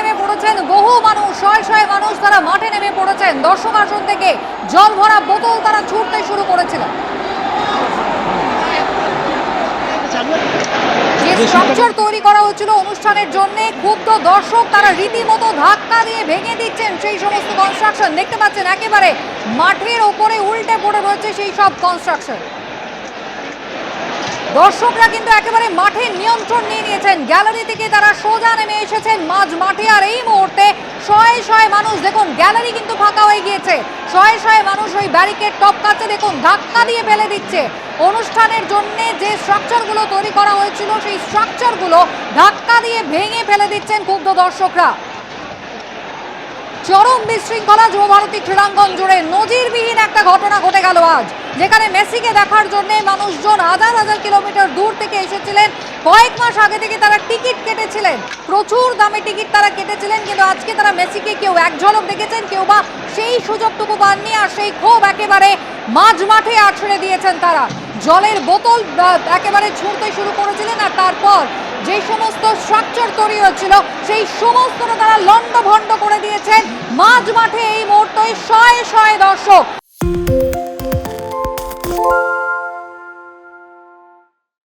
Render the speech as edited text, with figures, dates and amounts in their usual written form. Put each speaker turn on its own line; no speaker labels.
নেমে পড়েছেন বহু মানুষ, শয়ে শয়ে মানুষ তারা মাঠে নেমে পড়েছেন। দর্শক আসন থেকে জল ভরা বোতল তারা ছুটতে শুরু করেছিলেন। যে স্ট্রাকচার তৈরি করা হচ্ছিল অনুষ্ঠানের জন্য, ক্ষুব্ধ দর্শক তারা রীতিমতো ধাক্কা দিয়ে ভেঙে দিচ্ছেন সেই সমস্ত কনস্ট্রাকশন। দেখতে পাচ্ছেন একেবারে মাঠের ওপরে উল্টে পড়ে রয়েছে সেই সব কনস্ট্রাকশন। দর্শকরা কিন্তু একেবারে মাঠের নিয়ন্ত্রণ নিয়ে নিয়েছেন। গ্যালারি থেকে তারা সোজা নেমে এসেছেন মাঝ মাঠে। আর এই মুহূর্তে শয়ে শয়ে মানুষ, দেখুন গ্যালারি কিন্তু ফাঁকা হয়ে গিয়েছে। শয়ে শয়ে মানুষ ওই ব্যারিকেড টপকাচ্ছে, দেখুন ধাক্কা দিয়ে ফেলে দিচ্ছে। অনুষ্ঠানের জন্য যে স্ট্রাকচারগুলো তৈরি করা হয়েছিল সেই স্ট্রাকচারগুলো ধাক্কা দিয়ে ভেঙে ফেলে দিচ্ছেন ক্ষুব্ধ দর্শকরা। চরম বিশৃঙ্খলা যুবভারতী ক্রীড়াঙ্গন জুড়ে নজিরবিহীন একটা ঘটনা ঘটে গেল আজ, যেখানে মেসিকে দেখার জন্য মানুষজন হাজার হাজার কিলোমিটার দূর থেকে এসেছিলেন। কয়েক মাস আগে থেকে তারা টিকিট কেটেছিলেন, প্রচুর দামে টিকিট তারা কেটেছিলেন, কিন্তু আজকে তারা মেসিকে কেউ এক ঝলক দেখেছেন, কেউ বা সেই সুযোগটুকু পাননি। আর সেই ক্ষোভ একেবারে মাঝ মাঠে আছড়ে দিয়েছেন তারা। জলের বোতল একেবারে ছুঁড়তে শুরু করেছিলেন। আর তারপর যে সমস্ত স্ট্রাকচার তৈরি হচ্ছিল সেই সমস্তটা তারা লন্ডভন্ড করে দিয়েছেন। মাঝ মাঠে এই মুহূর্তে শয়ে শয়ে দর্শক।